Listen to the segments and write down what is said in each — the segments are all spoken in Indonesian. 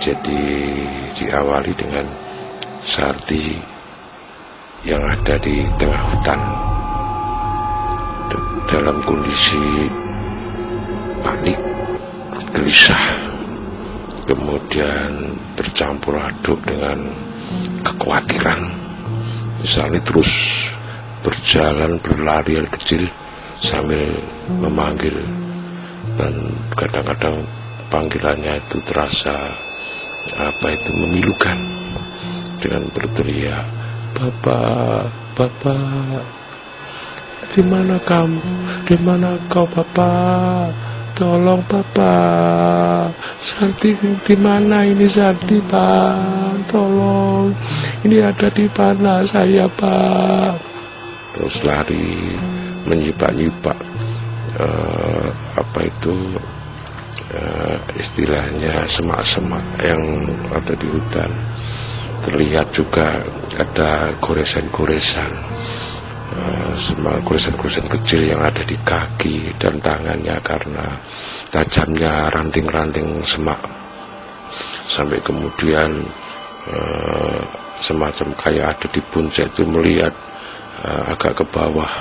Jadi diawali dengan Sarti yang ada di tengah hutan dalam kondisi panik, gelisah, kemudian bercampur aduk dengan kekhawatiran. Misalnya terus berjalan, berlari kecil sambil memanggil, dan kadang-kadang panggilannya itu terasa memilukan, dengan berteriak, "Bapak, Bapak, di mana kamu? Di mana kau, Bapak? Tolong, Bapak. Sarti di mana ini, Sarti, Pak? Tolong. Ini ada di mana saya, Pak?" Terus lari menyipak-nyipak istilahnya semak-semak yang ada di hutan. Terlihat juga ada goresan-goresan, goresan-goresan kecil yang ada di kaki dan tangannya karena tajamnya ranting-ranting semak. Sampai kemudian semacam kayak ada di puncak itu, melihat agak ke bawah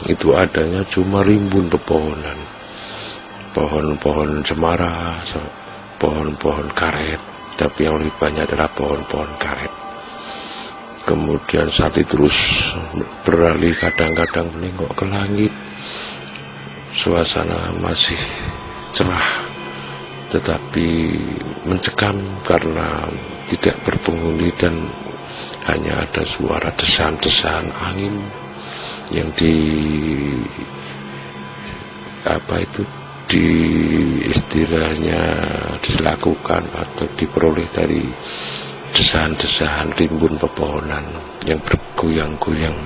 itu adanya cuma rimbun pepohonan, pohon-pohon cemara, pohon-pohon karet, tapi yang lebih banyak adalah pohon-pohon karet. Kemudian Sarti terus beralih, kadang-kadang menengok ke langit. Suasana masih cerah, tetapi mencekam karena tidak berpenghuni dan hanya ada suara desan-desan angin yang istilahnya dilakukan atau diperoleh dari desahan-desahan rimbun pepohonan yang bergoyang-goyang.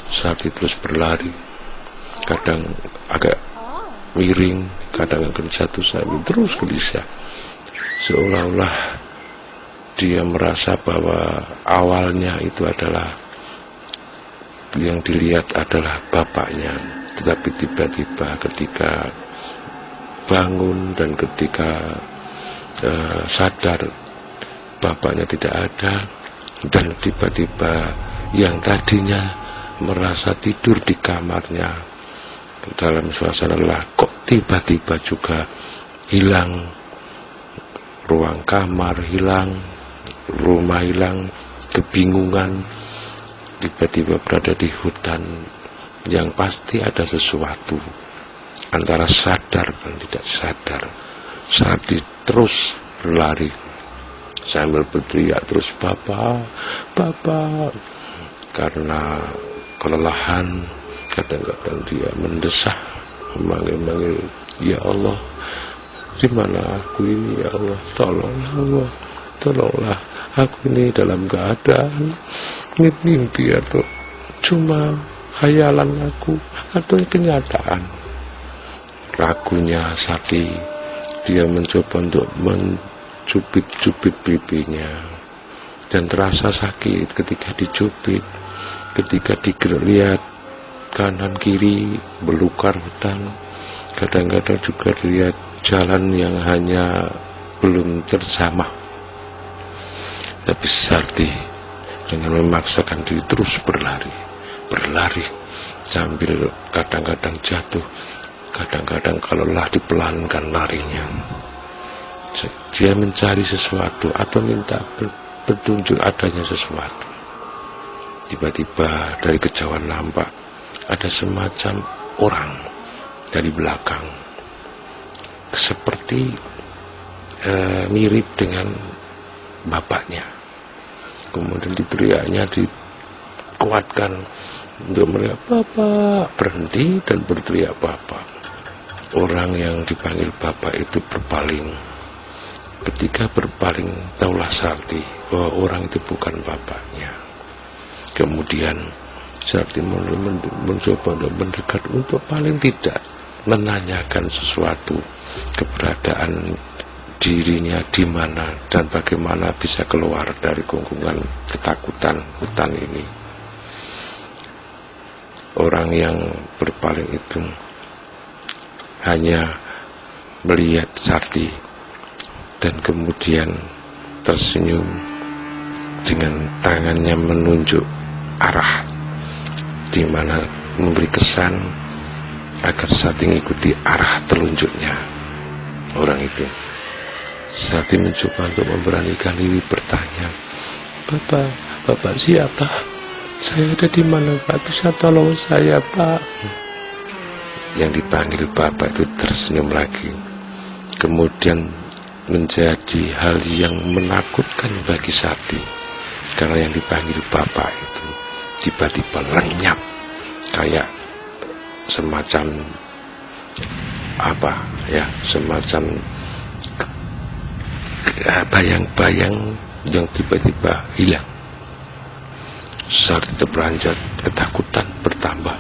Sarti terus berlari, kadang agak miring, kadang akan jatuh sambil terus gelisah, seolah-olah dia merasa bahwa awalnya itu adalah yang dilihat adalah bapaknya, tetapi tiba-tiba ketika bangun dan ketika sadar bapaknya tidak ada, dan tiba-tiba yang tadinya merasa tidur di kamarnya dalam suasana lelah, kok tiba-tiba juga hilang, ruang kamar hilang, rumah hilang, kebingungan, tiba-tiba berada di hutan yang pasti ada sesuatu antara sadar dan tidak sadar. Sarti terus berlari sambil berteriak terus, "Bapak, Bapak." Karena kelelahan, kadang-kadang dia mendesah, memanggil-manggil, "Ya Allah, di mana aku ini, ya Allah? Tolonglah Allah, tolonglah aku ini dalam keadaan mimpi atau cuma khayalan aku atau kenyataan." Ragunya Sarti, dia mencoba untuk mencubit-cubit pipinya, dan terasa sakit ketika dicubit, ketika dilihat kanan kiri belukar hutan, kadang-kadang juga dilihat jalan yang hanya belum terjamah. Tapi Sarti dengan memaksakan diri terus berlari sambil kadang-kadang jatuh, kadang-kadang kalaulah dipelankan larinya. Dia mencari sesuatu atau minta petunjuk adanya sesuatu. Tiba-tiba dari kejauhan nampak ada semacam orang dari belakang, seperti mirip dengan bapaknya. Kemudian diteriaknya, dikuatkan untuk melihat, "Bapak!" Berhenti dan berteriak, "Bapak!" Orang yang dipanggil bapak itu berpaling. Ketika berpaling, taulah Sarti bahwa orang itu bukan bapaknya. Kemudian Sarti mencoba untuk mendekat, untuk paling tidak menanyakan sesuatu, keberadaan dirinya di mana dan bagaimana bisa keluar dari gungkungan ketakutan hutan ini. Orang yang berpaling itu hanya melihat Sarti dan kemudian tersenyum dengan tangannya menunjuk arah di mana, memberi kesan agar Sarti mengikuti arah telunjuknya orang itu. Sarti mencoba untuk memberanikan diri bertanya, Bapak siapa? Saya ada di mana, Pak? Bisa tolong saya, Pak? Yang dipanggil Bapak itu tersenyum lagi. Kemudian menjadi hal yang menakutkan bagi Sarti, karena yang dipanggil Bapak itu tiba-tiba lenyap, kayak semacam semacam bayang-bayang yang tiba-tiba hilang. Sarti terperanjat, ketakutan bertambah,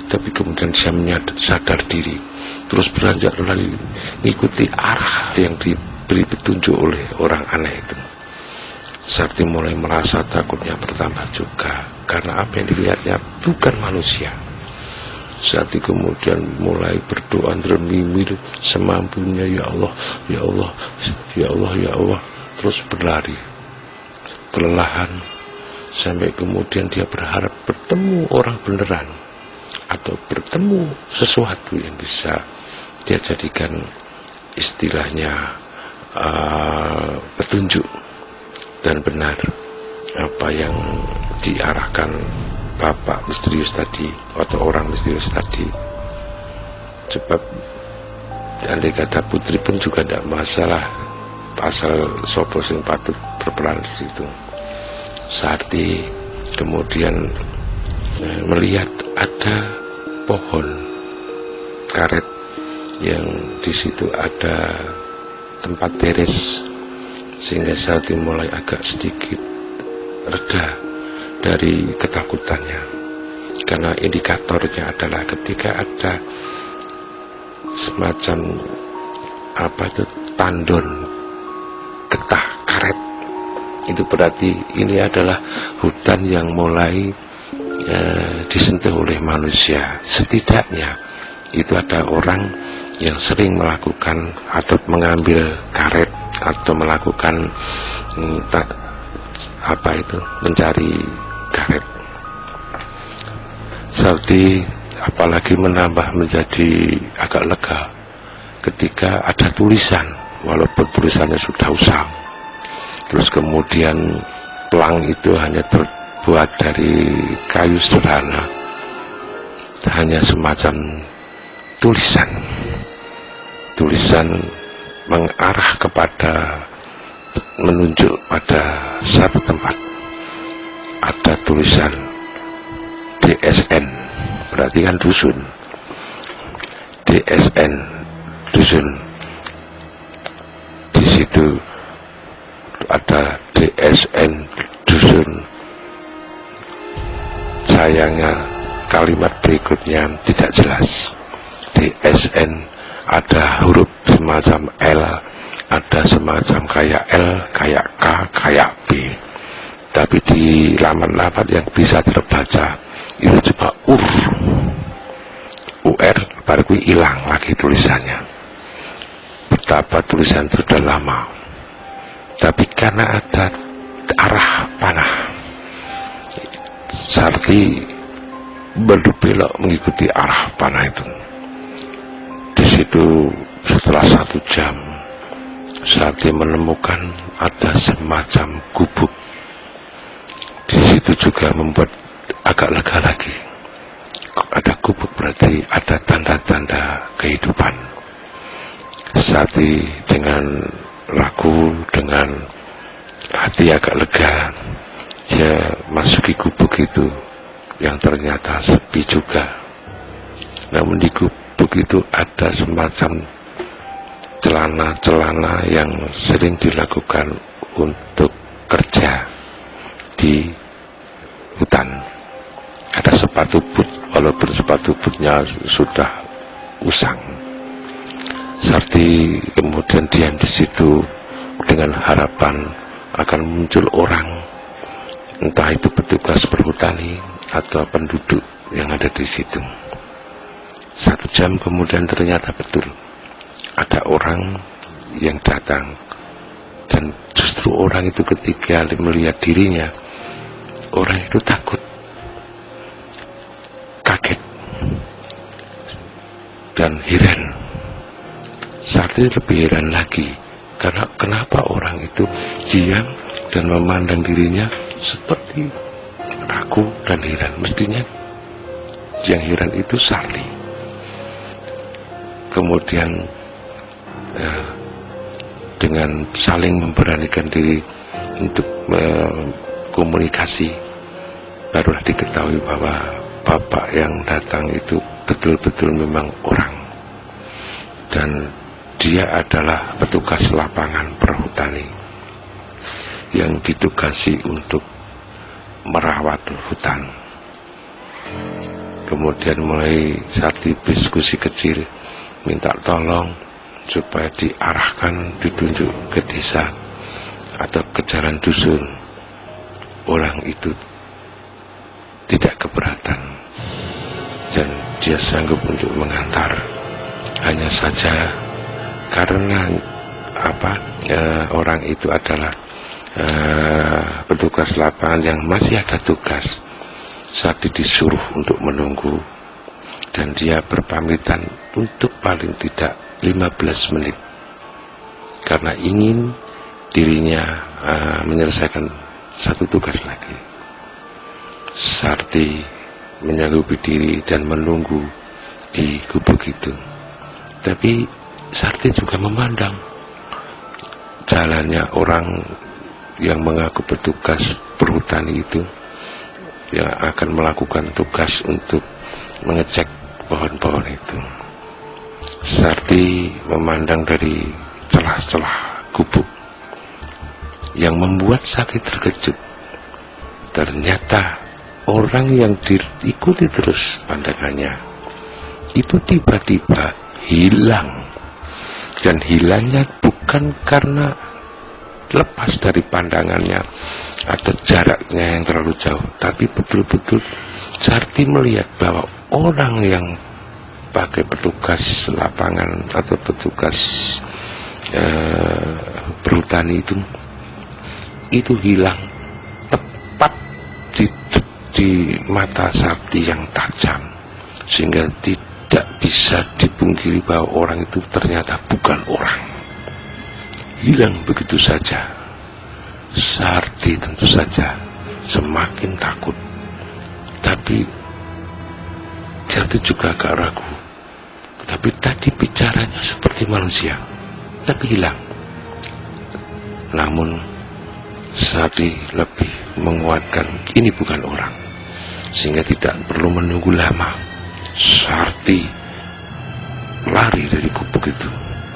tapi kemudian dia sadar diri, terus beranjak lalu mengikuti arah yang diberi petunjuk oleh orang aneh itu. Sarti mulai merasa takutnya bertambah juga, karena apa yang dilihatnya bukan manusia. Sarti kemudian mulai berdoa termimir semampunya, ya Allah, ya Allah, ya Allah, ya Allah, terus berlari perlahan sampai kemudian dia berharap bertemu orang beneran atau bertemu sesuatu yang bisa dia jadikan istilahnya petunjuk dan benar apa yang diarahkan Bapak misterius tadi atau orang misterius tadi. Sebab andai kata putri pun juga tidak masalah, asal sopo sing patut berperan di situ. Sarti kemudian melihat ada pohon karet yang di situ ada tempat teres, sehingga Sarti mulai agak sedikit reda dari ketakutannya, karena indikatornya adalah ketika ada semacam tandon getah karet, itu berarti ini adalah hutan yang mulai disentuh oleh manusia. Setidaknya itu ada orang yang sering melakukan atau mengambil karet atau melakukan mencari karet. Sarti apalagi menambah menjadi agak lega ketika ada tulisan, walaupun tulisannya sudah usang. Terus kemudian pelang itu hanya terbuat dari kayu sederhana, hanya semacam tulisan mengarah kepada, menunjuk pada satu tempat. Ada tulisan DSN, berarti kan dusun. DSN, dusun. Di situ ada DSN, dusun. Sayangnya kalimat berikutnya tidak jelas. DSN ada huruf semacam L, ada semacam kayak L, kayak K, kayak B. Tapi di laman-laman yang bisa terbaca itu cuma UR, baru hilang lagi tulisannya. Betapa tulisan itu sudah lama, tapi karena ada arah panah, Sarti berbelok mengikuti arah panah itu. Di situ setelah 1 jam, Sarti menemukan ada semacam gubuk. Di situ juga membuat agak lega lagi. Ada gubuk berarti ada tanda-tanda kehidupan. Sarti dengan ragu, dengan hati agak lega, dia masuki gubuk itu yang ternyata sepi juga. Namun di gubuk itu ada semacam celana-celana yang sering dilakukan untuk kerja di hutan. Ada sepatu boot, walaupun sepatu bootnya sudah usang. Sarti kemudian diam di situ dengan harapan akan muncul orang, entah itu petugas perhutani atau penduduk yang ada di situ. 1 jam kemudian ternyata betul ada orang yang datang, dan justru justru orang itu ketika melihat dirinya, orang itu takut, kaget, dan heran. Sarti lebih heran lagi, karena kenapa orang itu diam dan memandang dirinya seperti ragu dan heran. Mestinya yang heran itu Sarti. Kemudian dengan saling memberanikan diri untuk komunikasi, barulah diketahui bahwa bapak yang datang itu betul-betul memang orang, dan dia adalah petugas lapangan perhutani yang ditugasi untuk merawat hutan. Kemudian mulai Sarti diskusi kecil, minta tolong supaya diarahkan, ditunjuk ke desa atau ke jalan dusun. Orang itu tidak keberatan dan dia sanggup untuk mengantar. Hanya saja karena orang itu adalah petugas lapangan yang masih ada tugas, Sarti disuruh untuk menunggu, dan dia berpamitan untuk paling tidak 15 menit karena ingin dirinya menyelesaikan satu tugas lagi. Sarti menyanggupi diri dan menunggu di gubuk itu. Tapi Sarti juga memandang jalannya orang yang mengaku petugas perhutani itu, yang akan melakukan tugas untuk mengecek pohon-pohon itu. Sarti memandang dari celah-celah gubuk yang membuat Sarti terkejut. Ternyata orang yang diikuti terus pandangannya itu tiba-tiba hilang, dan hilangnya bukan karena lepas dari pandangannya atau jaraknya yang terlalu jauh, tapi betul-betul Sarti melihat bahwa orang yang pakai petugas lapangan atau petugas perhutani itu hilang tepat di mata Sarti yang tajam, sehingga tidak bisa dipungkiri bahwa orang itu ternyata bukan orang. Hilang begitu saja. Sarti tentu saja semakin takut, tapi Sarti juga agak ragu. Tapi tadi bicaranya seperti manusia, tapi hilang. Namun Sarti lebih menguatkan ini bukan orang, sehingga tidak perlu menunggu lama. Sarti lari dari gubuk itu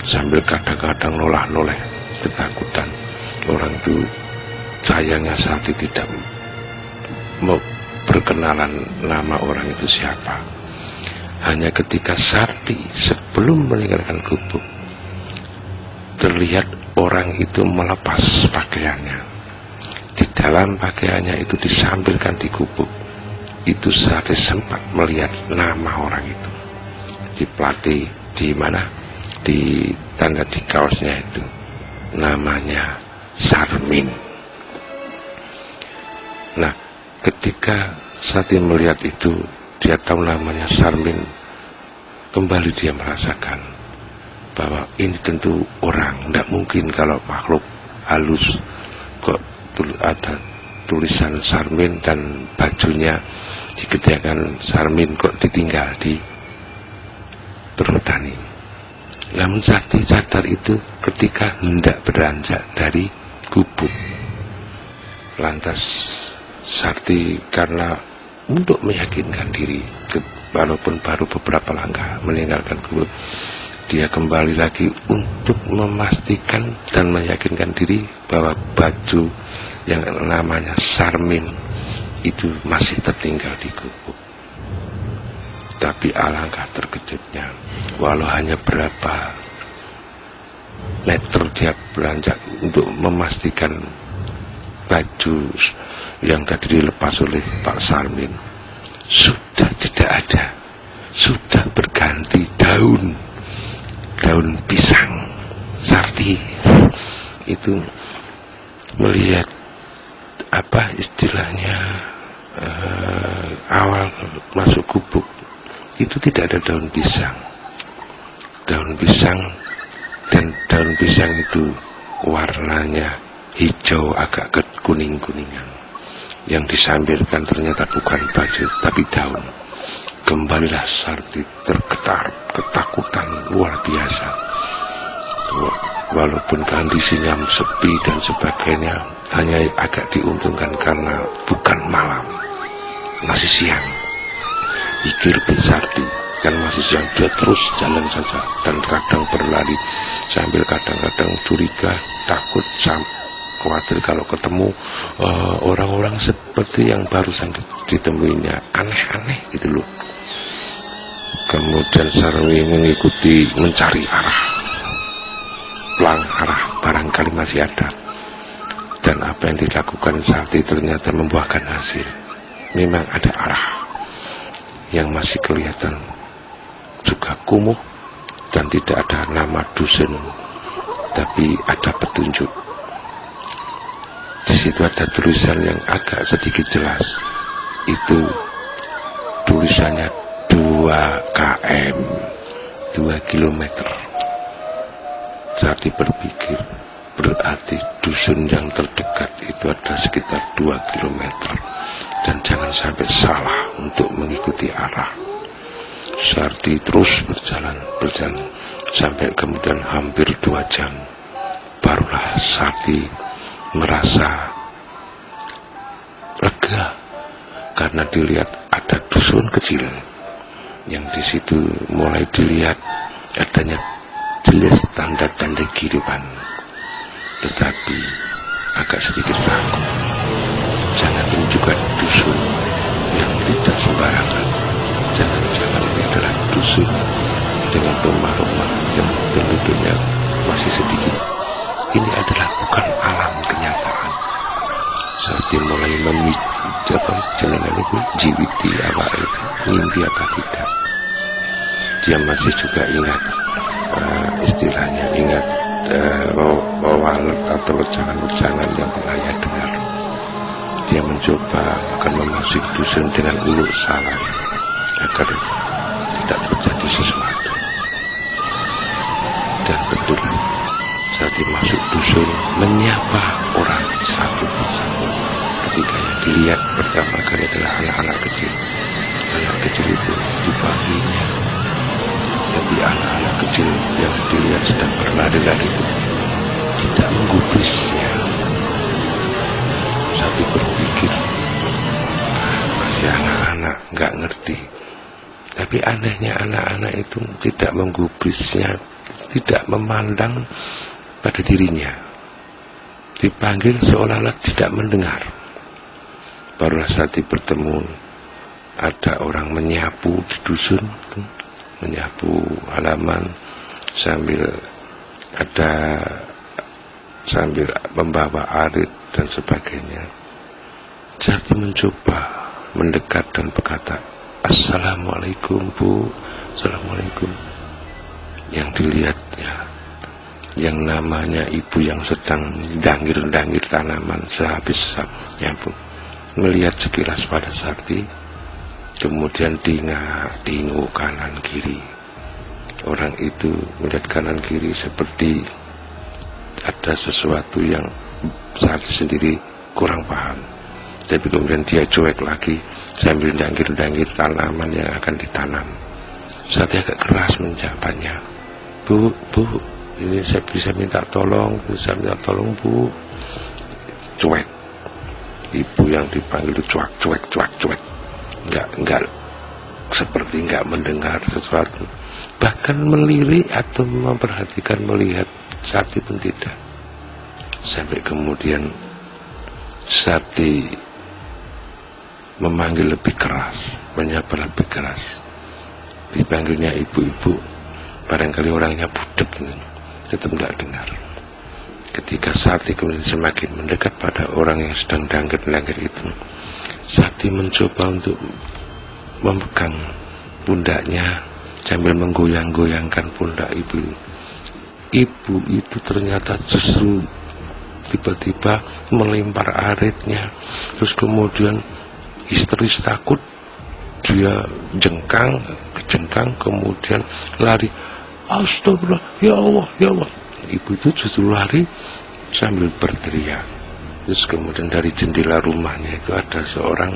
sambil kadang-kadang noleh-noleh ketakutan. Orang itu, sayangnya Sarti tidak mau berkenalan nama orang itu siapa. Hanya ketika Sarti sebelum meninggalkan gubuk, terlihat orang itu melepas pakaiannya. Di dalam pakaiannya itu disambilkan di gubuk. Itu Sarti sempat melihat nama orang itu. Di pelati, di mana? Di tanda di kaosnya itu. Namanya Sarmin. Nah, ketika Sarti melihat itu, dia tahu namanya Sarmin, kembali dia merasakan bahwa ini tentu orang. Tidak mungkin kalau makhluk halus kok ada tulisan Sarmin dan bajunya digedekan Sarmin kok ditinggal di perhutani. Namun Sarti sadar itu ketika hendak beranjak dari gubuk. Lantas Sarti karena untuk meyakinkan diri, walaupun baru beberapa langkah meninggalkan gubuk, dia kembali lagi untuk memastikan dan meyakinkan diri bahwa baju yang namanya Sarmin itu masih tertinggal di gubuk. Tapi alangkah terkejutnya, walau hanya berapa meter dia beranjak untuk memastikan baju yang tadi dilepas oleh Pak Sarmin sudah tidak ada, sudah berganti daun pisang. Sarti itu melihat apa istilahnya, awal masuk gubuk itu tidak ada daun pisang. Daun pisang, dan daun pisang itu warnanya hijau agak kuning-kuningan. Yang disampirkan ternyata bukan baju tapi daun. Kembalilah Sarti tergetar, ketakutan luar biasa. Walaupun kondisinya sepi dan sebagainya, hanya agak diuntungkan karena bukan malam, masih siang. Pikir Sarti, kan masih siang, dia terus jalan saja dan kadang berlari sambil kadang-kadang curiga, takut, khawatir kalau ketemu orang-orang seperti yang barusan ditemuinya, aneh-aneh gitu loh. Kemudian Sarwi mengikuti, mencari arah barangkali masih ada. Dan apa yang dilakukan Sarti ternyata membuahkan hasil. Memang ada arah yang masih kelihatan juga kumuh dan tidak ada nama dusun, tapi ada petunjuk. Di situ ada tulisan yang agak sedikit jelas. Itu tulisannya 2 km, 2 kilometer. Sarti berpikir, berarti dusun yang terdekat itu ada sekitar 2 kilometer. Dan jangan sampai salah untuk mengikuti arah. Sarti terus berjalan sampai kemudian hampir 2 jam. Barulah Sarti merasa lega karena dilihat ada dusun kecil yang di situ mulai dilihat adanya jelas tanda-tanda kehidupan, tetapi agak sedikit takut. Jangan ini juga dusun yang tidak sembarangan. Jangan-jangan ini adalah dusun dengan rumah-rumah yang penduduknya masih sedikit. Ini adalah bukan alam kenyataan. Sarti mulai jenengan itu jiwiti awal mimpi apa tidak. Dia masih juga ingat istilahnya, ingat wawalan atau wejangan-wejangan yang pernah ia dengar. Dia mencoba akan memasuki dusun dengan uluk salam agar tidak terjadi sesuatu. Dan betul, saat masuk dusun menyapa orang satu persatu. Ketika yang dilihat pertama kali adalah anak-anak kecil. Anak kecil itu dibaginya. Tapi anak-anak kecil yang dilihat sedang berlari-lari itu tidak menggubrisnya. Satu berpikir, masih anak-anak, nggak ngerti. Tapi anehnya anak-anak itu tidak menggubrisnya, tidak memandang pada dirinya. Dipanggil seolah-olah tidak mendengar. Barulah Sarti bertemu, ada orang menyapu di dusun, menyapu halaman sambil membawa arit dan sebagainya. Sarti mencoba mendekat dan berkata, "Assalamualaikum Bu." "Assalamualaikum." Yang dilihatnya, yang namanya ibu yang sedang dangir-dangir tanaman sehabis nyapu, melihat sekilas pada Sarti, kemudian dinguk kanan kiri. Orang itu melihat kanan kiri seperti ada sesuatu yang Sarti sendiri kurang paham. Tapi kemudian dia cuek lagi sambil dangir-dangir tanaman yang akan ditanam. Sarti agak keras menjawabnya, Bu, ini saya bisa minta tolong Bu." Cuek. Ibu yang dipanggil itu cuek. Enggak seperti enggak mendengar sesuatu. Bahkan melirik atau memperhatikan, melihat Sarti pun tidak. Sampai kemudian Sarti memanggil lebih keras, menyapa lebih keras. Dipanggilnya ibu-ibu, barangkali orangnya budek ini, tetap tidak dengar. Ketika Sarti kemudian semakin mendekat pada orang yang sedang dangger-dangger itu, Sarti mencoba untuk memegang pundaknya sambil menggoyang-goyangkan pundak ibu. Ibu itu ternyata justru tiba-tiba melempar aritnya, terus kemudian histeris takut, dia kejengkang, kemudian lari. Astagfirullah, ya Allah, ya Allah. Ibu itu justru lari sambil berteriak. Terus kemudian dari jendela rumahnya itu ada seorang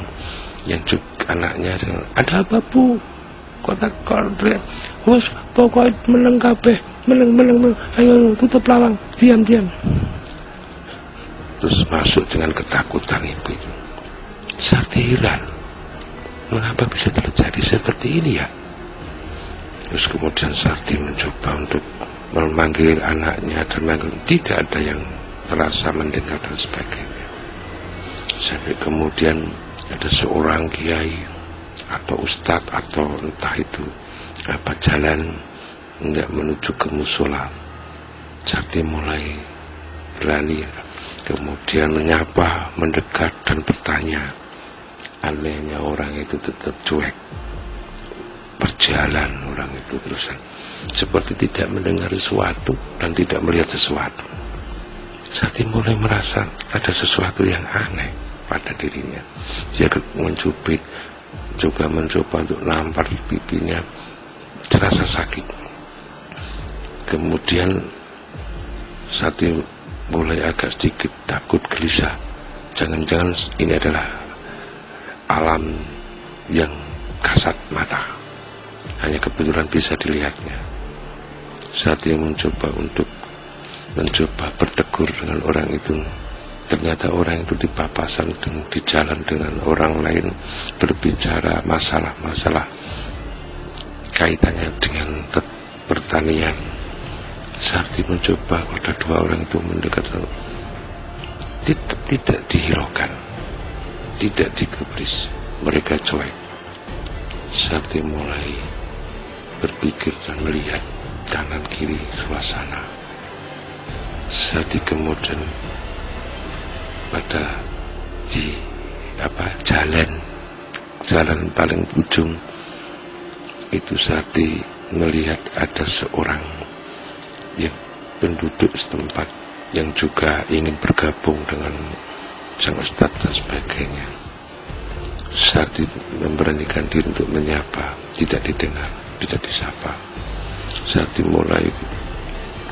yang juga anaknya, ada apa bu? Kota teriak, wes pokoknya meneng kabeh, meneng, ayo tutup lawang, diam. Terus masuk dengan ketakutan ibu itu. Sakti heran, mengapa bisa terjadi seperti ini ya? Terus kemudian Sakti mencoba untuk memanggil anaknya dan tidak ada yang terasa mendengar dan sebagainya. Sampai kemudian ada seorang kiai atau ustadz atau entah itu apa jalan hendak menuju ke musola. Sakti mulai berani, kemudian menyapa, mendekat dan bertanya. Anehnya orang itu tetap cuek, berjalan orang itu terusan seperti tidak mendengar sesuatu dan tidak melihat sesuatu. Sakti mulai merasa ada sesuatu yang aneh pada dirinya. Dia mencubit, juga mencoba untuk nampar pipinya, terasa sakit. Kemudian Sakti mulai agak sedikit takut, gelisah. Jangan-jangan ini adalah alam yang kasat mata, hanya kebetulan bisa dilihatnya. Sakti mencoba bertegur dengan orang itu. Ternyata orang itu di papasan dan di jalan dengan orang lain berbicara masalah-masalah kaitannya dengan pertanian. Sakti mencoba pada dua orang itu mendekat, tidak dihiraukan, tidak digubris, mereka cuek. Sakti mulai berpikir dan melihat kanan kiri suasana. Sakti kemudian pada di jalan paling ujung itu Sakti melihat ada seorang yang penduduk setempat yang juga ingin bergabung dengan sang ustadz dan sebagainya. Sakti memberanikan diri untuk menyapa, tidak didengar, tidak disapa. Sakti mulai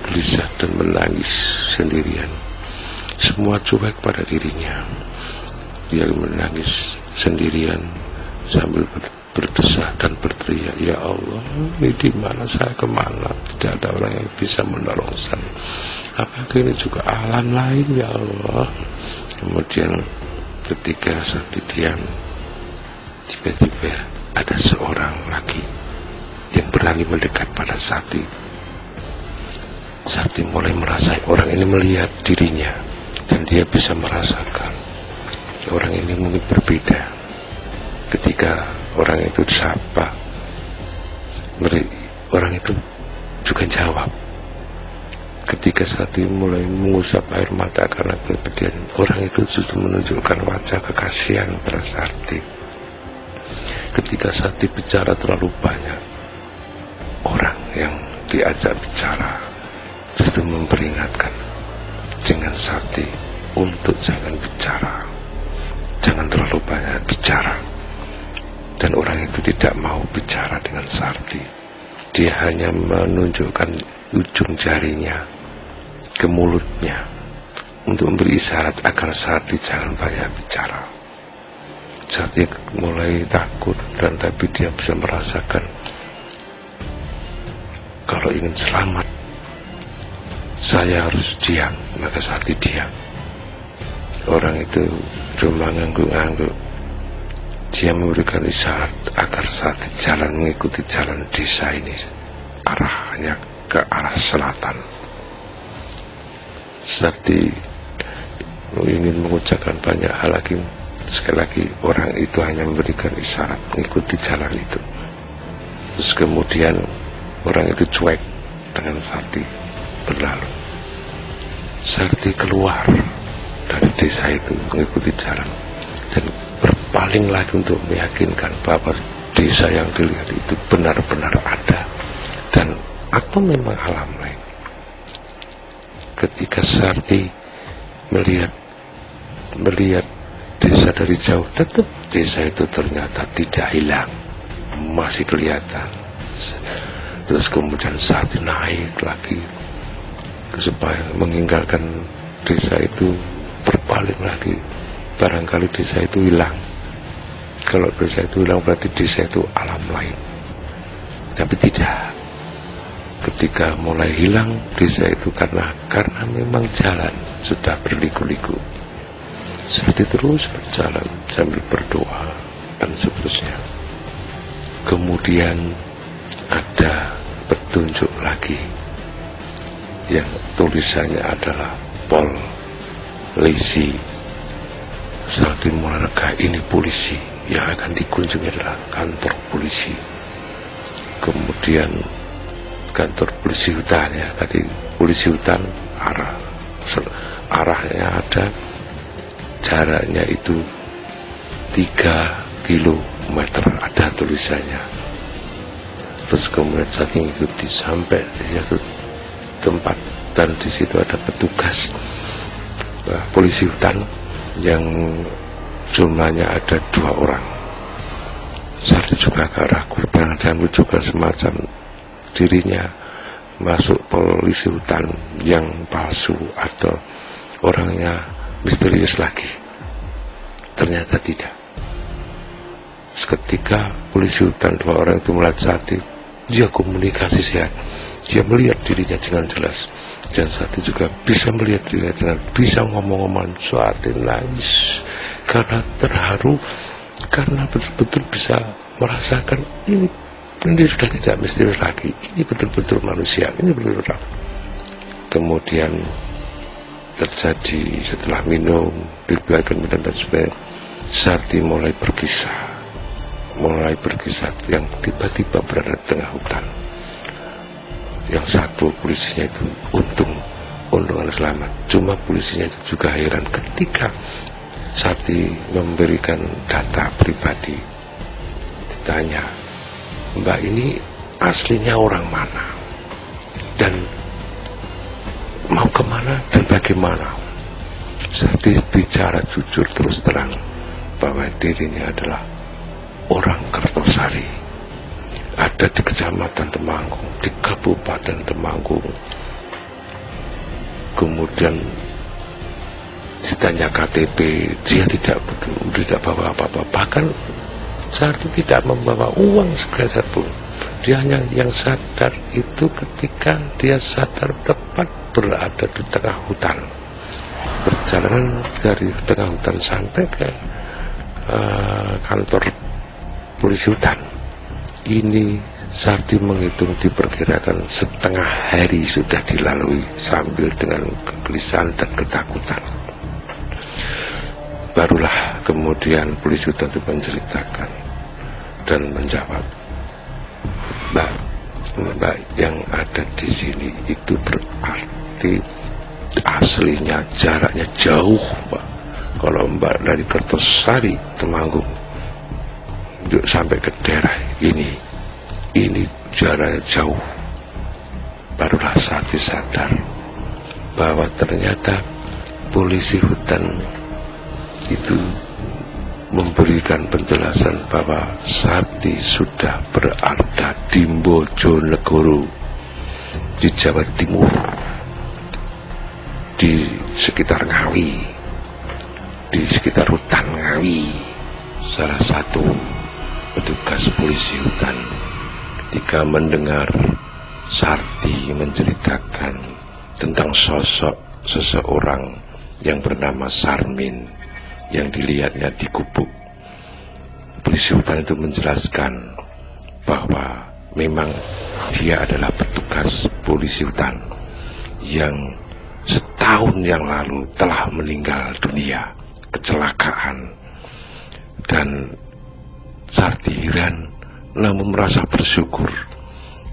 gelisah dan menangis sendirian. Semua cuek pada dirinya. Dia menangis sendirian sambil berdesah dan berteriak, ya Allah, ini di mana saya, kemana? Tidak ada orang yang bisa menolong saya. Apakah ini juga alam lain, ya Allah? Kemudian ketika Sakti diam, tiba-tiba ada seorang lagi yang berani mendekat pada Sakti. Sakti mulai merasa orang ini melihat dirinya dan dia bisa merasakan orang ini mungkin berbeda. Ketika orang itu disapa, orang itu juga jawab. Ketika Sakti mulai mengusap air mata karena kepedihan, orang itu justru menunjukkan wajah kekasihan pada Sakti. Ketika Sakti bicara terlalu banyak, orang yang diajak bicara justru memperingatkan dengan Sakti untuk jangan bicara, jangan terlalu banyak bicara. Dan orang itu tidak mau bicara dengan Sakti. Dia hanya menunjukkan ujung jarinya ke mulutnya untuk memberi isyarat agar Sakti jangan banyak bicara. Sakti mulai takut, dan tapi dia bisa merasakan kalau ingin selamat saya harus diam. Maka Sakti diam. Orang itu cuma ngangguk-ngangguk. Dia memberikan isyarat agar Sakti jalan mengikuti jalan desa ini, arahnya ke arah selatan. Sakti ingin mengucapkan banyak hal lagi. Sekali lagi orang itu hanya memberikan isyarat mengikuti jalan itu. Terus kemudian orang itu cuek dengan Sakti berlalu. Sakti keluar dari desa itu mengikuti jalan dan berpaling lagi untuk meyakinkan bahwa desa yang dilihat itu benar-benar ada dan atau memang alam lain. Ketika Sakti melihat desa dari jauh, tetap desa itu ternyata tidak hilang, masih kelihatan. Terus kemudian Sarti naik lagi supaya meninggalkan desa itu, berpaling lagi, barangkali desa itu hilang. Kalau desa itu hilang berarti desa itu alam lain. Tapi tidak. Ketika mulai hilang desa itu karena memang jalan sudah berliku-liku. Sarti terus berjalan sambil berdoa dan seterusnya. Kemudian ada petunjuk lagi yang tulisannya adalah polisi. Sarti menerka, ini polisi, yang akan dikunjungi adalah kantor polisi. Kemudian kantor polisi hutan, ya tadi polisi hutan, arahnya ada, jaraknya itu 3 kilometer, ada tulisannya. Terus kemudian saya mengikuti sampai di satu tempat, dan di situ ada petugas polisi hutan yang jumlahnya ada 2 orang. Sarti juga agak ragu, jangan juga semacam dirinya masuk polisi hutan yang palsu atau orangnya misterius lagi. Ternyata tidak. Seketika polisi hutan 2 orang itu melihat Sarti, dia komunikasi sehat, dia melihat dirinya dengan jelas, dan Sarti juga bisa melihat dirinya dengan bisa ngomong-ngomong. Sarti nangis karena terharu, karena betul-betul bisa merasakan ini sudah tidak misterius lagi, ini betul-betul manusia, ini betul-betul. Kemudian terjadi setelah minum, dibiarkan minum dan sebagainya, Sarti mulai berkisah yang tiba-tiba berada di tengah hutan. Yang satu polisinya itu untung selamat, cuma polisinya itu juga heran ketika Sarti memberikan data pribadi. Ditanya, Mbak ini aslinya orang mana dan mau kemana dan bagaimana? Sarti bicara jujur terus terang bahwa dirinya adalah orang Kertosari, ada di Kecamatan Temanggung, di Kabupaten Temanggung. Kemudian ditanya KTP, dia tidak bawa apa-apa, bahkan Sarti tidak membawa uang sepeser pun. Dia hanya yang sadar itu ketika dia sadar tepat berada di tengah hutan. Perjalanan dari tengah hutan sampai ke kantor polisi hutan ini, Sarti menghitung diperkirakan setengah hari sudah dilalui sambil dengan kegelisahan dan ketakutan. Barulah kemudian polisi hutan itu menceritakan dan menjawab, Mbak yang ada di sini itu berarti aslinya jaraknya jauh, Mbak. Kalau Mbak dari Kertosari Temanggung sampai ke daerah ini jaraknya jauh. Barulah Sarti sadar bahwa ternyata polisi hutan itu memberikan penjelasan bahwa Sarti sudah berada di Bojonegoro, di Jawa Timur, di sekitar Ngawi, di sekitar hutan Ngawi. Salah satu petugas polisi hutan ketika mendengar Sarti menceritakan tentang sosok seseorang yang bernama Sarmin yang dilihatnya di gubuk, polisi hutan itu menjelaskan bahwa memang dia adalah petugas polisi hutan yang setahun yang lalu telah meninggal dunia kecelakaan. Dan Sarti heran namun merasa bersyukur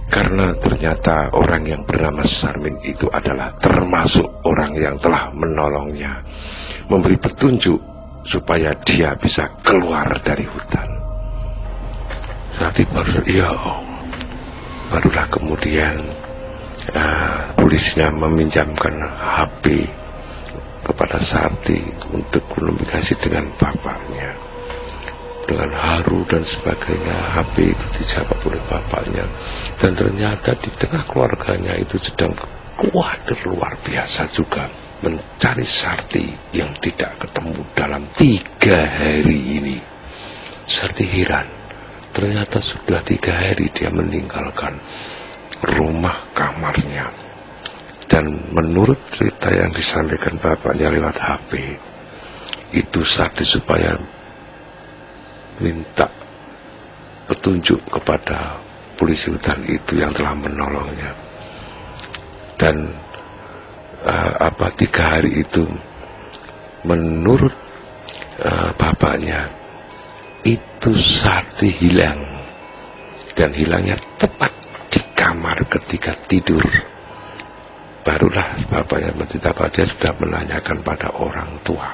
karena ternyata orang yang bernama Sarmin itu adalah termasuk orang yang telah menolongnya, memberi petunjuk supaya dia bisa keluar dari hutan. Sarti barulah kemudian polisinya meminjamkan HP kepada Sarti untuk komunikasi dengan bapaknya. Dengan haru dan sebagainya, HP itu dijawab oleh bapaknya. Dan ternyata di tengah keluarganya itu sedang khawatir luar biasa juga mencari Sarti yang tidak ketemu dalam 3 hari ini. Sarti heran, ternyata sudah 3 hari dia meninggalkan rumah kamarnya. Dan menurut cerita yang disampaikan bapaknya lewat HP, itu Sarti supaya minta petunjuk kepada polisi hutan itu yang telah menolongnya. Dan 3 hari itu menurut bapaknya itu Sarti hilang, dan hilangnya tepat di kamar ketika tidur. Barulah bapaknya bercerita bahwa dia sudah menanyakan pada orang tua,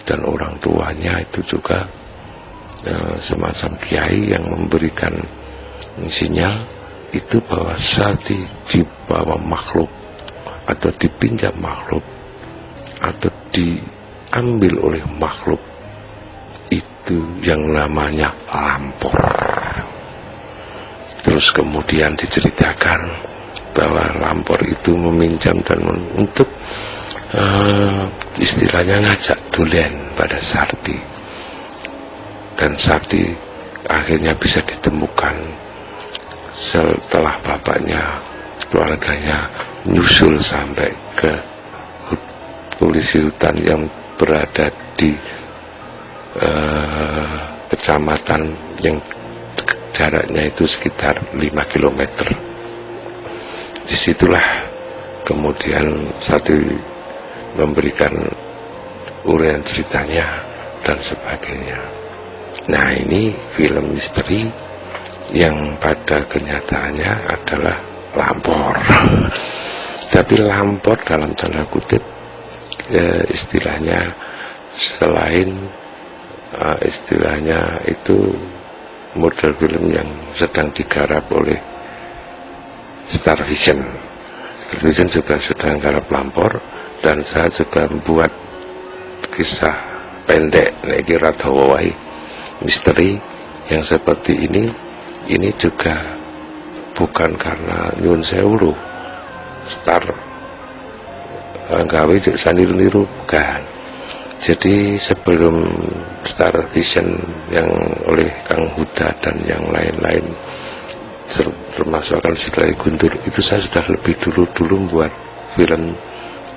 dan orang tuanya itu juga semacam kiai yang memberikan sinyal itu bahwa Sarti dibawa makhluk atau dipinjam makhluk atau diambil oleh makhluk itu yang namanya lampor. Terus kemudian diceritakan bahwa lampor itu meminjam dan untuk istilahnya ngajak dolen pada Sarti. Dan Sarti akhirnya bisa ditemukan setelah bapaknya, keluarganya nyusul sampai ke polisi hutan yang berada di kecamatan yang jaraknya itu sekitar 5 km. Disitulah kemudian Sarti memberikan uraian ceritanya dan sebagainya. Nah, ini film misteri yang pada kenyataannya adalah lampor. Tapi lampor dalam tanda kutip istilahnya, selain istilahnya itu model film yang sedang digarap oleh Star Vision. Star Vision juga sedang garap lampor, dan saya juga membuat kisah pendek niki Radhawawai misteri yang seperti ini juga bukan karena nyun sewu Star gawe saniru-niru, bukan. Jadi sebelum Star Vision yang oleh Kang Huda dan yang lain-lain, termasuk akan setelah Guntur, itu saya sudah lebih dulu membuat film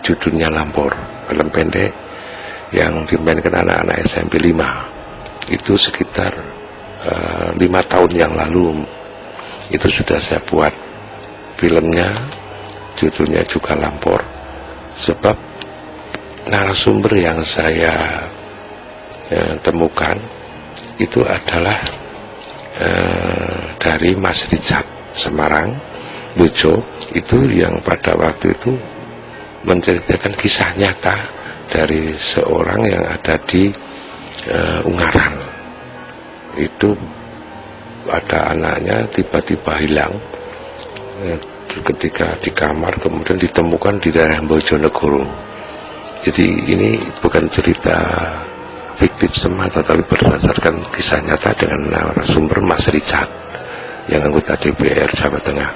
judulnya Lampor, film pendek yang dimainkan anak-anak SMP 5. Itu sekitar 5 tahun yang lalu itu sudah saya buat filmnya, judulnya juga Lampor. Sebab narasumber yang saya temukan itu adalah dari Mas Richard Semarang Bojo, itu yang pada waktu itu menceritakan kisah nyata dari seorang yang ada di Ungaran. Itu ada anaknya tiba-tiba hilang ketika di kamar, kemudian ditemukan di daerah Bojonegoro. Jadi ini bukan cerita fiktif semata, tapi berdasarkan kisah nyata dengan narasumber Mas Richard yang anggota DPR Jawa Tengah.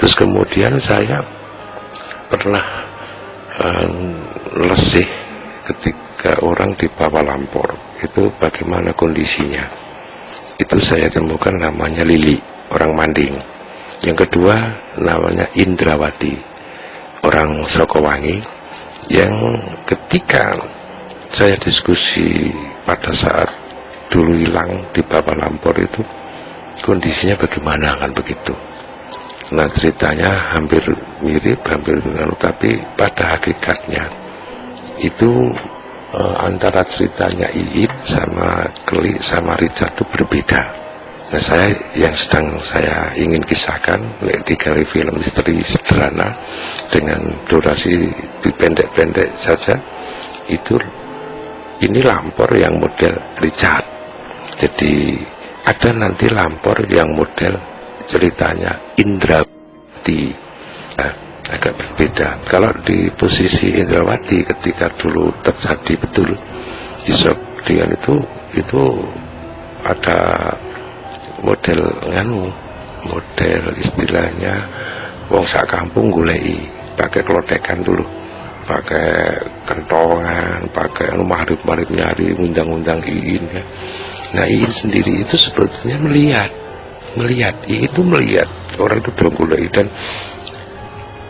Terus kemudian saya pernah lesih ketika orang dibawa lampor, itu bagaimana kondisinya. Itu saya temukan namanya Lili, orang Manding. Yang kedua namanya Indrawati, orang Sokowangi, yang ketika saya diskusi pada saat dulu hilang di bawah lampor itu kondisinya bagaimana, kan begitu. Nah, ceritanya hampir mirip, tapi pada hakikatnya itu antara ceritanya Iin sama Keli sama Richard itu berbeda. Nah, saya yang sedang saya ingin kisahkan digawe film misteri sederhana dengan durasi pendek-pendek saja, itu ini lampor yang model Richard. Jadi ada nanti lampor yang model ceritanya Indrawati. Nah, agak berbeda. Kalau di posisi Indrawati ketika dulu terjadi betul di Sogdian itu ada model model istilahnya wong sak kampung goleki pakai klotekan dulu, pakai kentongan, pakai mahrib nyari undang-undang Iin ya. Nah Iin sendiri itu sebetulnya melihat Iin itu melihat orang itu belum goleki, dan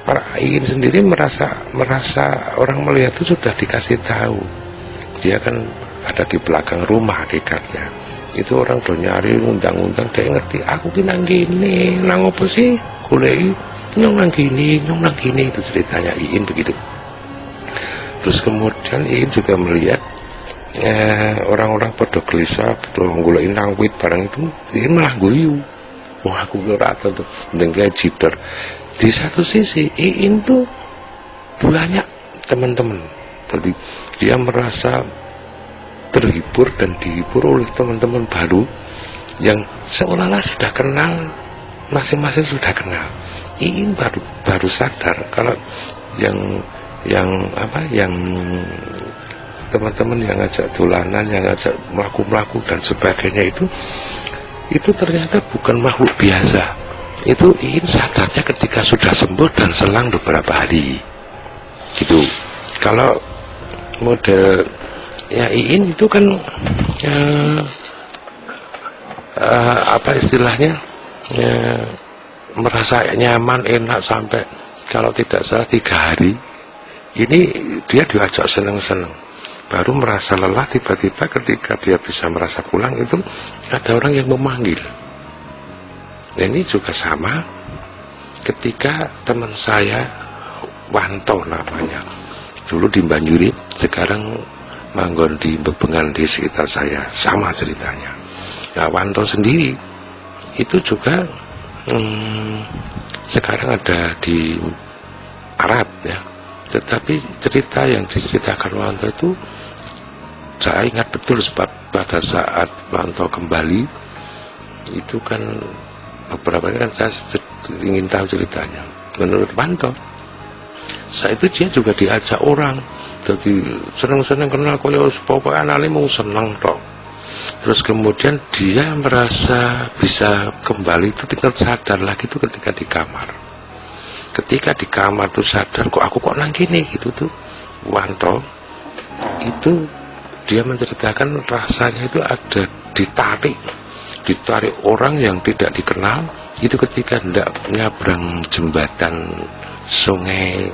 para Iin sendiri merasa orang melihat itu sudah dikasih tahu, dia kan ada di belakang rumah hakikatnya. Itu orang do nyari undang-undang, dia ngerti aku ki nang gini, nang opo sih goleki nyong nang gini, itu ceritanya Iin begitu. Terus kemudian Iin juga melihat orang-orang pada gelisah, pada goleki nang wit barang itu, Iin malah guyu. Wah aku ora tuh dengan jiper. Di satu sisi Iin tuh banyak teman-teman, jadi dia merasa terhibur dan dihibur oleh teman-teman baru yang seolah-olah sudah kenal, masing-masing sudah kenal. Iin baru sadar kalau yang teman-teman yang ngajak dolanan, yang ngajak melaku dan sebagainya itu ternyata bukan makhluk biasa. Itu Iin sadarnya ketika sudah sembuh dan selang beberapa hari gitu. Kalau model ya Iin itu kan apa istilahnya merasa nyaman, enak sampai kalau tidak salah 3 hari ini dia diajak seneng-seneng, baru merasa lelah tiba-tiba ketika dia bisa merasa pulang itu ada orang yang memanggil. Nah, ini juga sama ketika teman saya Wanto namanya, dulu di Banjuri, sekarang manggon di Bebengan di sekitar saya, sama ceritanya. Nah Wanto sendiri itu juga sekarang ada di Arab ya, tetapi cerita yang diceritakan Wanto itu saya ingat betul, sebab pada saat Wanto kembali itu kan beberapa ini kan saya ingin tahu ceritanya. Menurut Wanto saat itu dia juga diajak orang, jadi seneng-seneng kenal koyo pokoknya anaknya mau seneng tok. Terus kemudian dia merasa bisa kembali itu tinggal sadar lagi itu ketika di kamar. Ketika di kamar tuh sadar, kok aku kok nang gini gitu tuh. Wanto itu dia menceritakan rasanya itu ada ditarik orang yang tidak dikenal itu ketika hendak nyabrang jembatan sungai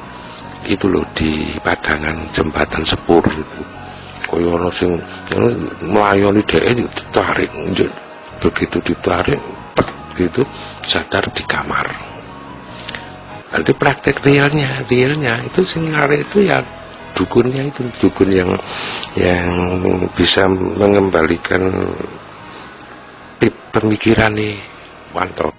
itu loh, di Padangan jembatan sepur itu. Koyo ono sing melayani dhek ditarik, begitu ditarik pet gitu sadar di kamar. Nanti praktek realnya itu sing arek itu ya dukunnya, itu dukun yang bisa mengembalikan pemikiran nih Wanto.